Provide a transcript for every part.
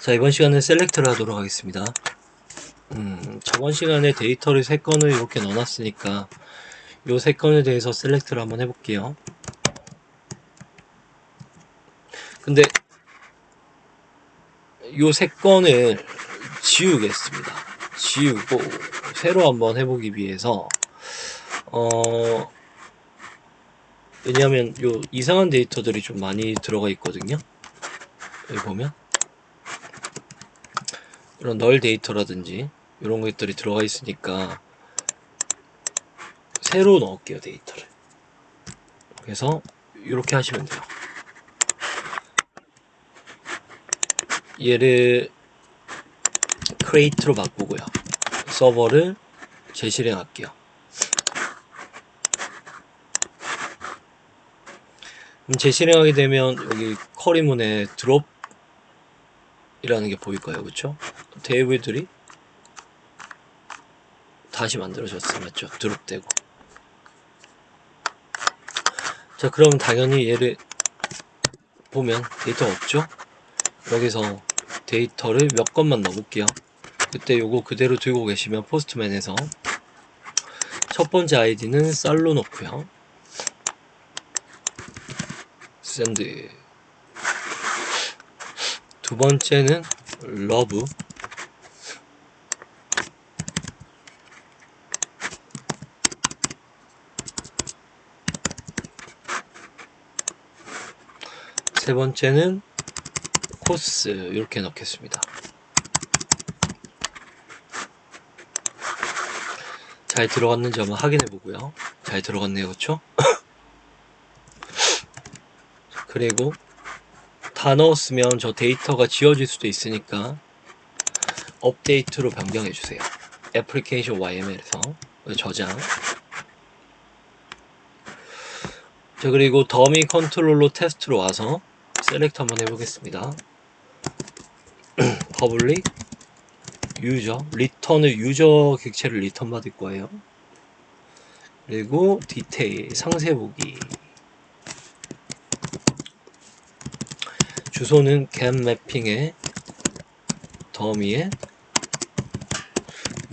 자, 이번 시간은 셀렉트를 하도록 하겠습니다. 저번 시간에 데이터를 3건을 이렇게 넣어놨으니까 요 3건에 대해서 셀렉트를 한번 해볼게요. 근데 요 3건을 지우겠습니다. 지우고 새로 한번 해보기 위해서 왜냐하면 요 이상한 데이터들이 좀 많이 들어가 있거든요. 여기 보면 이런 널 데이터라든지 이런 것들이 들어가 있으니까 새로 넣을게요, 데이터를. 그래서 이렇게 하시면 돼요. 얘를 create로 바꾸고요. 서버를 재실행할게요. 그럼 재실행하게 되면 여기 커리문에 드롭이라는 게 보일 거예요. 그쵸? 테이블들이 다시 만들어졌어요. 맞죠? 드롭되고. 자, 그럼 당연히 얘를 보면 데이터가 없죠? 여기서 데이터를 몇 건만 넣어볼게요. 그때 요거 그대로 들고 계시면 포스트맨에서 첫 번째 아이디는 쌀로 넣고요. 샌드. 두 번째는 러브. 세 번째는 코스. 이렇게 넣겠습니다. 잘 들어갔는지 한번 확인해 보고요. 잘 들어갔네요. 그쵸? 그리고 다 넣었으면 저 데이터가 지워질 수도 있으니까 업데이트로 변경해 주세요. 애플리케이션 YML에서 저장. 자, 그리고 더미 컨트롤러 테스트로 와서 셀렉트 한번 해보겠습니다. 퍼블릭 유저 리턴을 유저 객체를 리턴 받을 거예요. 그리고 디테일 상세 보기. 주소는 get 매핑의 더미의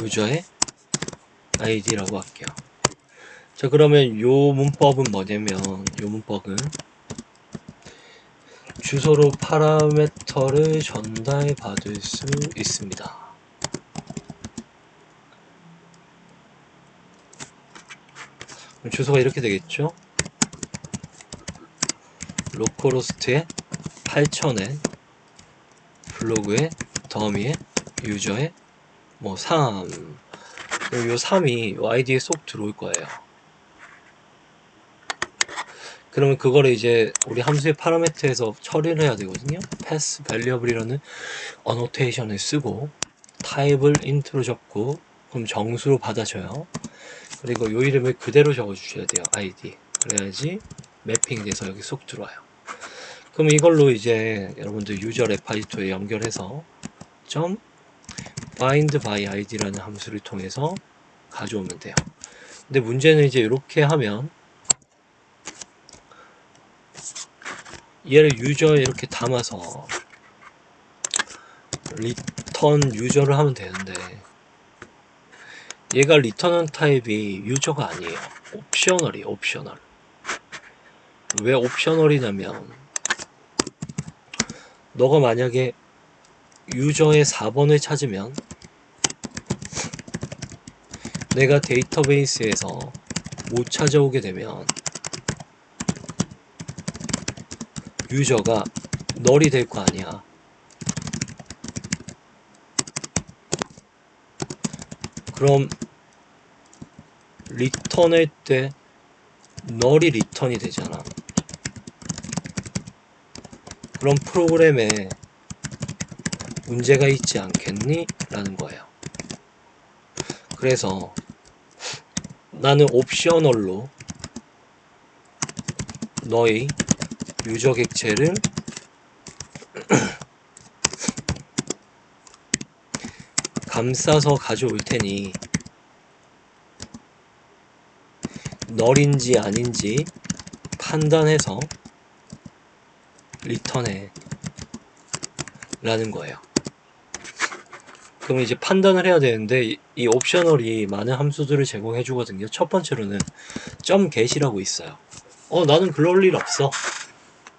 유저의 아이디라고 할게요. 자, 그러면 요 문법은 뭐냐면 요 문법은 주소로 파라메터를 전달받을 수 있습니다. 주소가 이렇게 되겠죠? 로컬호스트에 8000에 블로그에 더미에 유저에 뭐 3. 요 3이 요 아이디에 쏙 들어올 거예요. 그러면 그거를 이제 우리 함수의 파라메터에서 처리를 해야 되거든요. pass variable이라는 어노테이션을 쓰고 타입을 int로 적고 그럼 정수로 받아줘요. 그리고 요 이름을 그대로 적어주셔야 돼요. id. 그래야지 매핑이 돼서 여기 쏙 들어와요. 그럼 이걸로 이제 여러분들 유저 레파지토에 연결해서 find by id라는 함수를 통해서 가져오면 돼요. 근데 문제는 이제 이렇게 하면 얘를 유저에 이렇게 담아서 리턴 유저를 하면 되는데 얘가 리턴한 타입이 유저가 아니에요. 옵셔널이에요. 옵셔널. 왜 옵셔널이냐면 너가 만약에 유저의 4번을 찾으면 내가 데이터베이스에서 못 찾아오게 되면 유저가 널이 될 거 아니야. 그럼 리턴할 때 널이 리턴이 되잖아. 그럼 프로그램에 문제가 있지 않겠니? 라는 거예요. 그래서 나는 옵셔널로 너의 유저 객체를 감싸서 가져올 테니 널인지 아닌지 판단해서 리턴해 라는 거예요. 그럼 이제 판단을 해야 되는데 이 옵셔널이 많은 함수들을 제공해 주거든요. 첫 번째로는 .get이라고 있어요. 나는 그럴 일 없어.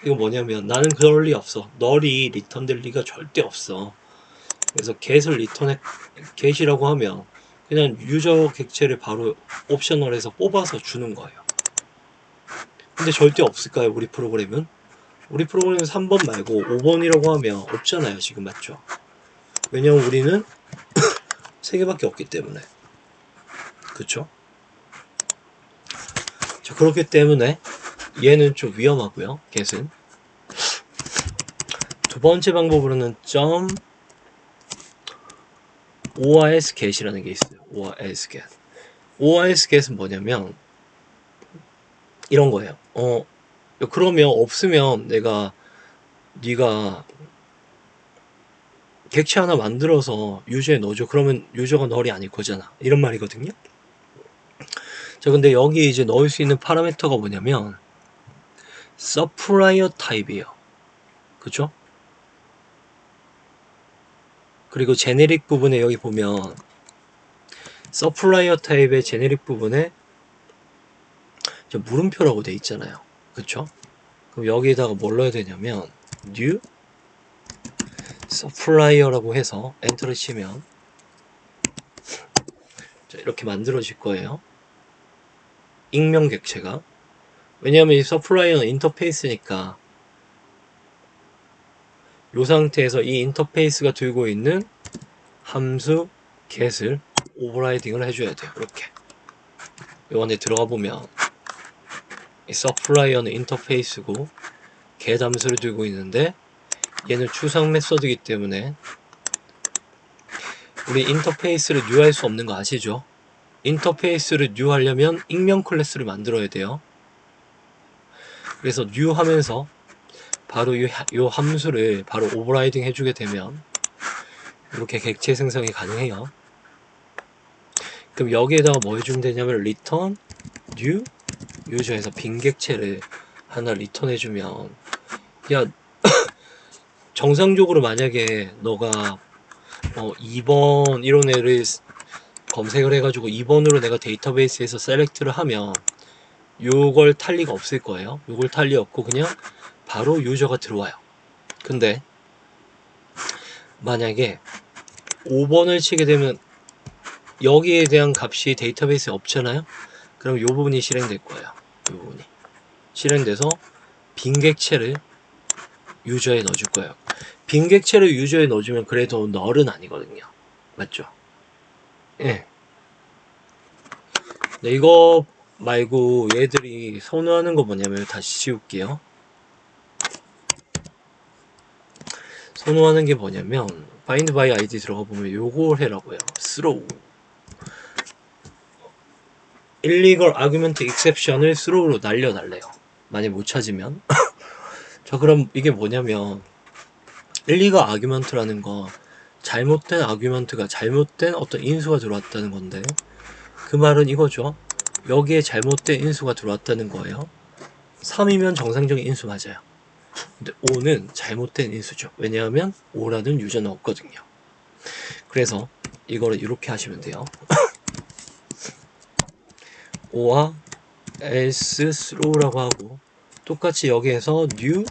이거 뭐냐면 나는 그럴 리 없어. 널이 리턴 될 리가 절대 없어. 그래서 get을 리턴해 get이라고 하면 그냥 유저 객체를 바로 옵셔널에서 뽑아서 주는 거예요. 근데 절대 없을까요? 우리 프로그램은? 우리 프로그램은 3번 말고 5번이라고 하면 없잖아요. 지금 맞죠? 왜냐면 우리는 3개밖에 없기 때문에. 그쵸? 자, 그렇기 때문에 얘는 좀 위험하고요. get은. 두 번째 방법으로는 .ors get이라는 게 있어요. ors get. ors get은 뭐냐면 이런 거예요. 그러면 없으면 네가 객체 하나 만들어서 유저에 넣어줘. 그러면 유저가 널이 아닐 거잖아. 이런 말이거든요. 자, 근데 여기 이제 넣을 수 있는 파라미터가 뭐냐면 supplier 타입이에요. 그쵸? 그리고 제네릭 부분에 여기 보면 supplier 타입의 제네릭 부분에 물음표라고 돼 있잖아요. 그쵸? 그럼 여기에다가 뭘 넣어야 되냐면 new supplier라고 해서 엔터를 치면 자, 이렇게 만들어질 거예요. 익명 객체가. 왜냐하면 이 supplier는 인터페이스니까 이 상태에서 이 인터페이스가 들고 있는 함수 get을 오버라이딩을 해줘야 돼요. 이렇게 요 안에 들어가 보면 이 supplier는 인터페이스고 get 함수를 들고 있는데 얘는 추상 메서드이기 때문에 우리 인터페이스를 뉴 할 수 없는 거 아시죠? 인터페이스를 뉴 하려면 익명 클래스를 만들어야 돼요. 그래서 뉴 하면서 바로 이 함수를 바로 오버라이딩 해주게 되면 이렇게 객체 생성이 가능해요. 그럼 여기에다가 뭐 해주면 되냐면 return new 유저에서 빈 객체를 하나 리턴 해주면 야 정상적으로 만약에 너가 2번 이런 애를 검색을 해가지고 2번으로 내가 데이터베이스에서 셀렉트를 하면 요걸 탈 리가 없을 거예요. 요걸 탈 리 없고 그냥 바로 유저가 들어와요. 근데 만약에 5번을 치게 되면 여기에 대한 값이 데이터베이스에 없잖아요. 그럼 요 부분이 실행될 거예요. 요 부분이 실행돼서 빈 객체를 유저에 넣어줄 거예요. 빈 객체를 유저에 넣어주면 그래도 널은 아니거든요. 맞죠? 예. 네, 이거 말고 얘들이 선호하는 거 뭐냐면 다시 지울게요. 선호하는 게 뭐냐면 find by id 들어가 보면 요걸 해라고 해요. throw illegal argument exception을 throw로 날려달래요. 만약 못 찾으면 자 그럼 이게 뭐냐면 illegal argument라는 거 잘못된 아규먼트가 잘못된 어떤 인수가 들어왔다는 건데 그 말은 이거죠. 여기에 잘못된 인수가 들어왔다는 거예요. 3이면 정상적인 인수 맞아요. 근데 5는 잘못된 인수죠. 왜냐하면 5라는 유저는 없거든요. 그래서 이거를 이렇게 하시면 돼요. 5와 else throw라고 하고 똑같이 여기에서 new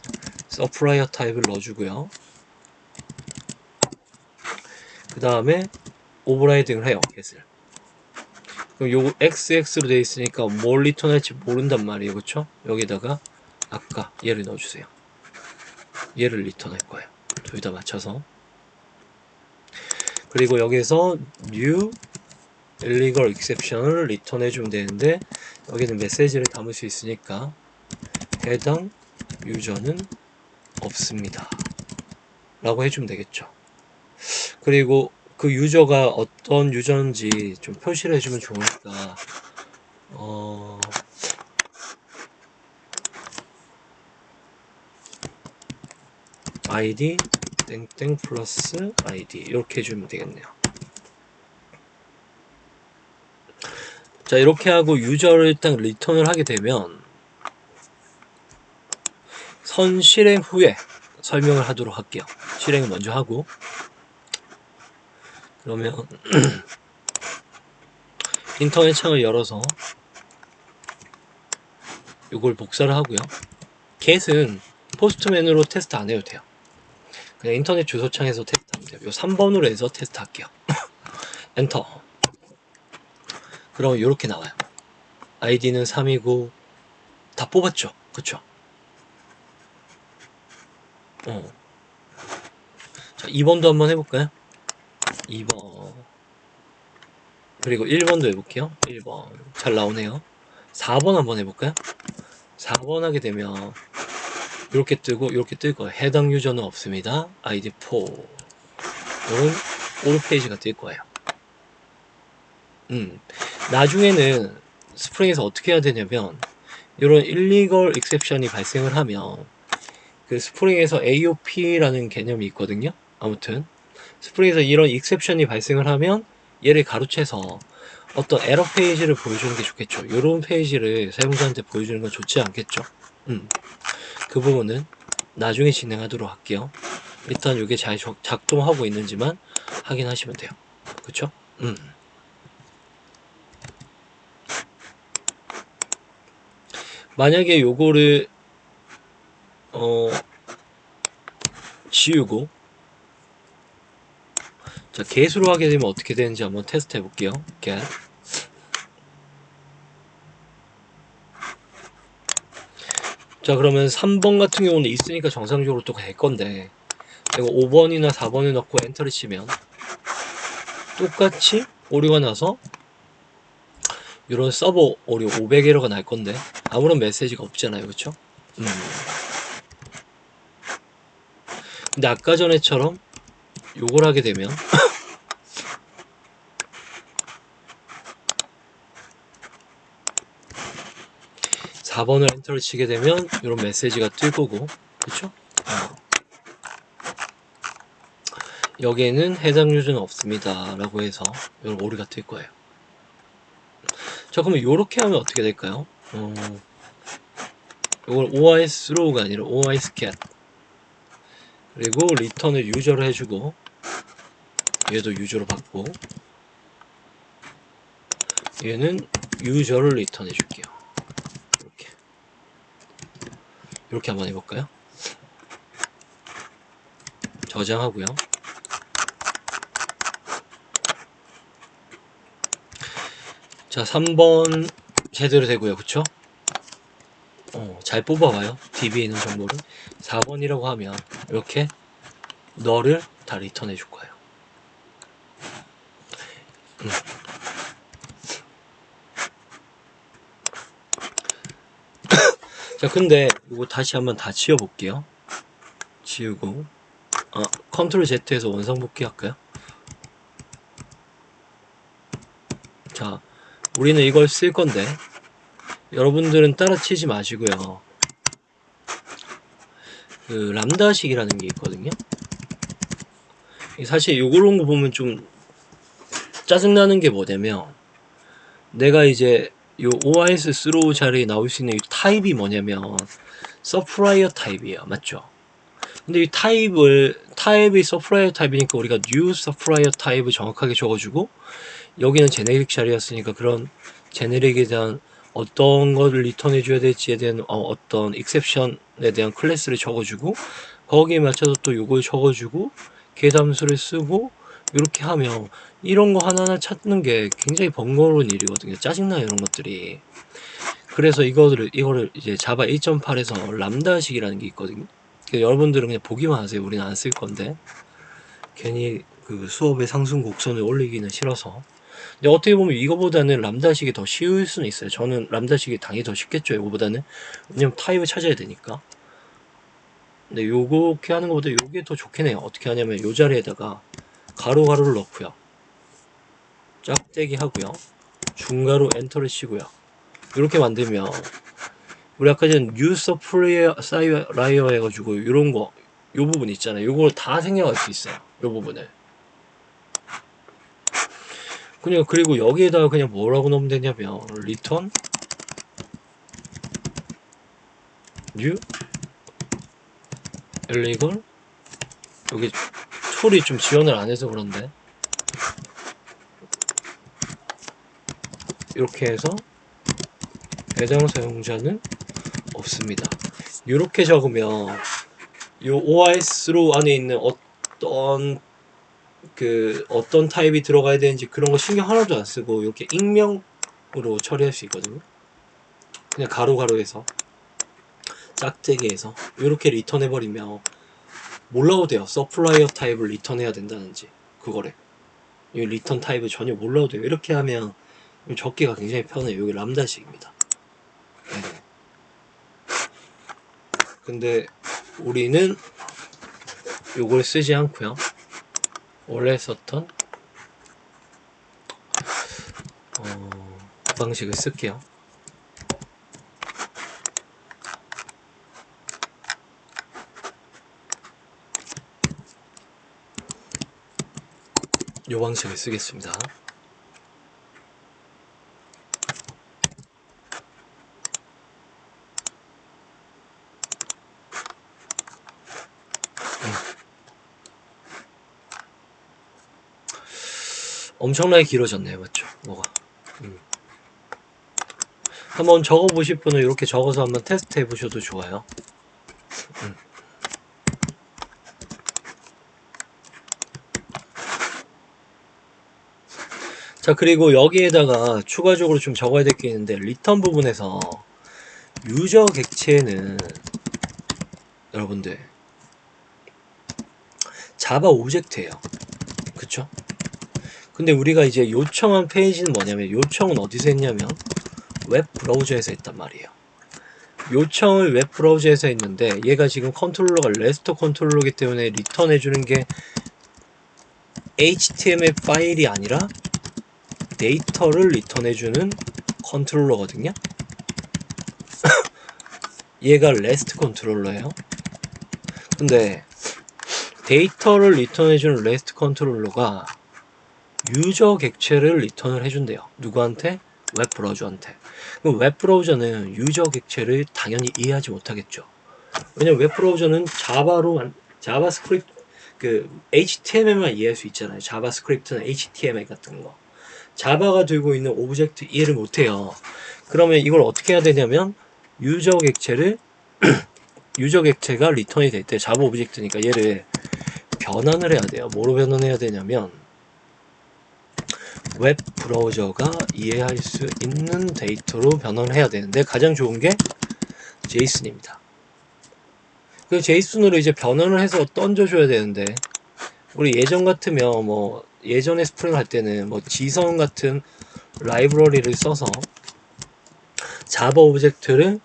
supplier 타입을 넣어주고요. 그 다음에 오버라이딩을 해요. get을. 그럼 요거 xx로 되어 있으니까 뭘 리턴할지 모른단 말이에요. 그쵸? 여기다가 아까 얘를 넣어주세요. 얘를 리턴할 거예요. 둘 다 맞춰서. 그리고 여기에서 new illegal exception을 리턴해 주면 되는데 여기는 메시지를 담을 수 있으니까 해당 유저는 없습니다 라고 해주면 되겠죠. 그리고 그 유저가 어떤 유저인지 좀 표시를 해주면 좋으니까 id 땡땡 플러스 id 이렇게 해주면 되겠네요. 자 이렇게 하고 유저를 일단 리턴을 하게 되면 선 실행 후에 설명을 하도록 할게요. 실행을 먼저 하고 그러면 인터넷 창을 열어서 이걸 복사를 하고요. get은 포스트맨으로 테스트 안 해도 돼요. 그냥 인터넷 주소창에서 테스트하면 돼요. 요 3번으로 해서 테스트 할게요. 엔터. 그럼 이렇게 나와요. 아이디는 3이고 다 뽑았죠. 그쵸? 자, 2번도 한번 해볼까요? 2번. 그리고 1번도 해볼게요. 1번. 잘 나오네요. 4번 한번 해볼까요? 4번 하게 되면 이렇게 뜨고 이렇게 뜰 거예요. 해당 유저는 없습니다. 아이디 4. 이런 올 페이지가 뜰 거예요. 나중에는 스프링에서 어떻게 해야 되냐면 이런 일리걸 익셉션이 발생을 하면 그 스프링에서 AOP라는 개념이 있거든요. 아무튼 스프링에서 이런 익셉션이 발생을 하면 얘를 가로채서 어떤 에러 페이지를 보여주는 게 좋겠죠. 이런 페이지를 사용자한테 보여주는 건 좋지 않겠죠. 그 부분은 나중에 진행하도록 할게요. 일단 이게 잘 작동하고 있는지만 확인하시면 돼요. 그쵸? 만약에 요거를 지우고 자 get으로 하게 되면 어떻게 되는지 한번 테스트 해볼게요. get. 자 그러면 3번 같은 경우는 있으니까 정상적으로 또 될 건데 내가 5번이나 4번을 넣고 엔터를 치면 똑같이 오류가 나서 이런 서버 오류 500에러가 날 건데 아무런 메시지가 없잖아요. 그쵸? 근데 아까 전에처럼 요걸 하게 되면 4번을 엔터를 치게 되면 이런 메시지가 뜰 거고 그쵸? 여기에는 해당 유저는 없습니다 라고 해서 이런 오류가 뜰 거예요. 자 그러면 이렇게 하면 어떻게 될까요? 이걸 OIS throw가 아니라 OIS get 그리고 리턴을 유저로 해주고 얘도 유저로 받고 얘는 유저를 리턴 해줄게요. 이렇게 한번 해볼까요? 저장하고요. 자 3번 제대로 되고요. 그쵸? 잘 뽑아봐요. DB에 있는 정보를. 4번이라고 하면 이렇게 너를 다 리턴해 줄 거예요. 자 근데 이거 다시 한번 다 지워볼게요. 지우고 컨트롤 Z에서 원상복귀 할까요? 자 우리는 이걸 쓸 건데 여러분들은 따라치지 마시고요. 그 람다식이라는 게 있거든요. 사실 요런 거 보면 좀 짜증나는 게 뭐냐면 내가 이제 요 OIS 스로우 자리에 나올 수 있는 이 타입이 뭐냐면 서프라이어 타입이에요. 맞죠? 근데 이 타입이 서프라이어 타입이니까 우리가 new 서프라이어 타입을 정확하게 적어주고 여기는 제네릭 자리였으니까 그런 제네릭에 대한 어떤 거를 리턴해줘야 될지에 대한 어떤 익셉션에 대한 클래스를 적어주고 거기에 맞춰서 또 요걸 적어주고 계담수를 쓰고 이렇게 하면 이런 거 하나하나 찾는 게 굉장히 번거로운 일이거든요. 짜증나요 이런 것들이. 그래서 이거를 이제 자바 1.8에서 람다식이라는 게 있거든요. 여러분들은 그냥 보기만 하세요. 우리는 안 쓸 건데 괜히 그 수업의 상승 곡선을 올리기는 싫어서. 근데 어떻게 보면 이거보다는 람다식이 더 쉬울 수는 있어요. 저는 람다식이 당연히 더 쉽겠죠. 이거보다는. 왜냐면 타입을 찾아야 되니까. 근데 요렇게 하는 것보다 요게 더 좋긴 해요. 어떻게 하냐면 요 자리에다가 가로가로를 넣고요. 짝대기 하고요. 중가로 엔터를 치고요. 이렇게 만들면 우리 아까 전 뉴스 플레이어 해가지고 이런 거 요 부분 있잖아요. 요걸 다 생략할 수 있어요. 요 부분을. 그냥 그리고 여기에다가 그냥 뭐라고 넣으면 되냐면 return new illegal 여기 툴이 좀 지원을 안 해서 그런데 이렇게 해서 해당 사용자는 없습니다. 이렇게 적으면 요 OS로 안에 있는 어떤 타입이 들어가야 되는지 그런 거 신경 하나도 안 쓰고 이렇게 익명으로 처리할 수 있거든요. 그냥 가로가로해서 짝대기해서 이렇게 리턴해버리면 몰라도 돼요. 서플라이어 타입을 리턴해야 된다는지 그거래. 이 리턴 타입을 전혀 몰라도 돼요. 이렇게 하면 적기가 굉장히 편해요. 여기 람다식입니다. 네. 근데 우리는 요걸 쓰지 않고요. 원래 썼던 방식을 쓸게요. 요 방식을 쓰겠습니다. 엄청나게 길어졌네요. 맞죠? 뭐가. 한번 적어보실 분은 이렇게 적어서 한번 테스트 해보셔도 좋아요. 자, 그리고 여기에다가 추가적으로 좀 적어야 될 게 있는데 리턴 부분에서 유저 객체는 여러분들 자바 오브젝트예요. 그쵸? 근데 우리가 이제 요청한 페이지는 뭐냐면 요청은 어디서 했냐면 웹 브라우저에서 했단 말이에요. 요청을 웹 브라우저에서 했는데 얘가 지금 컨트롤러가 레스터 컨트롤러이기 때문에 리턴해주는 게 HTML 파일이 아니라 데이터를 리턴해주는 컨트롤러거든요. 얘가 레스트 컨트롤러예요. 근데 데이터를 리턴해주는 레스트 컨트롤러가 유저 객체를 리턴을 해준대요. 누구한테? 웹 브라우저한테. 그럼 웹 브라우저는 유저 객체를 당연히 이해하지 못하겠죠. 왜냐면 웹 브라우저는 자바스크립트 HTML만 이해할 수 있잖아요. 자바스크립트나 HTML 같은 거. 자바가 들고 있는 오브젝트 이해를 못해요. 그러면 이걸 어떻게 해야 되냐면 유저 객체가 리턴이 될 때 자바 오브젝트니까 얘를 변환을 해야 돼요. 뭐로 변환해야 되냐면 웹 브라우저가 이해할 수 있는 데이터로 변환을 해야 되는데 가장 좋은 게 제이슨입니다. 그 제이슨으로 이제 변환을 해서 던져줘야 되는데 우리 예전 같으면 뭐 예전에 스프링 할 때는 뭐 지성 같은 라이브러리를 써서 자바 오브젝트를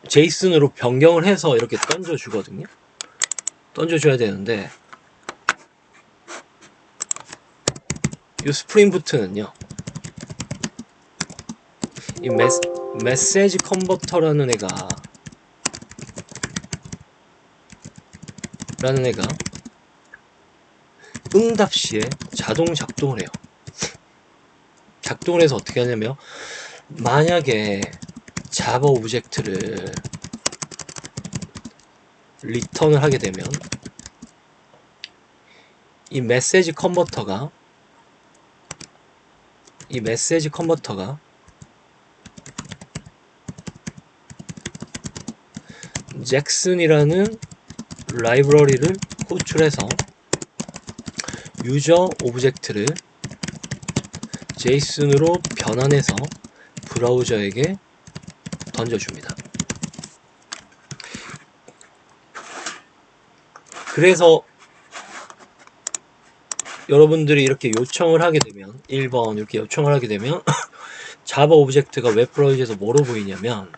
제이슨으로 변경을 해서 이렇게 던져주거든요. 던져줘야 되는데 이 스프링 부트는요 이 메시지 컨버터라는 애가 응답 시에 자동 작동을 해요. 작동을 해서 어떻게 하냐면 만약에 자바 오브젝트를 리턴을 하게 되면 이 메시지 컨버터가 잭슨이라는 라이브러리를 호출해서 유저 오브젝트를 제이슨으로 변환해서 브라우저에게 던져줍니다. 그래서 여러분들이 이렇게 요청을 하게 되면 1번 이렇게 요청을 하게 되면 자바 오브젝트가 웹 브라우저에서 뭐로 보이냐면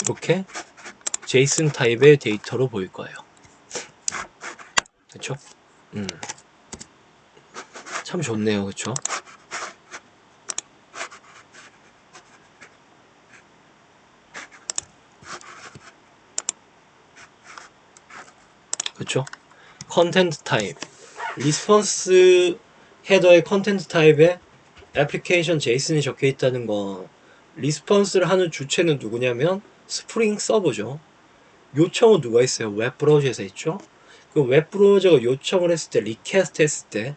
이렇게 제이슨 타입의 데이터로 보일 거예요. 그쵸? 참 좋네요. 그쵸? 그쵸? 컨텐트 타입 리스폰스 헤더의 컨텐트 타입에 애플리케이션 제이슨이 적혀 있다는 건 리스폰스를 하는 주체는 누구냐면 스프링 서버죠. 요청은 누가 있어요? 웹 브라우저에서 있죠. 그 웹브라우저가 요청을 했을 때, 리퀘스트 했을 때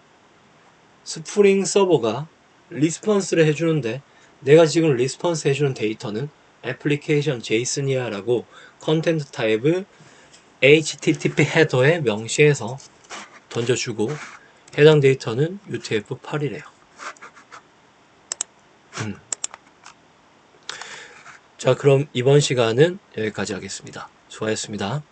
스프링 서버가 리스폰스를 해주는데, 내가 지금 리스폰스 해주는 데이터는 애플리케이션 제이슨이야 라고 컨텐트 타입을 HTTP 헤더에 명시해서 던져주고, 해당 데이터는 UTF-8이래요. 자, 그럼 이번 시간은 여기까지 하겠습니다. 수고하셨습니다.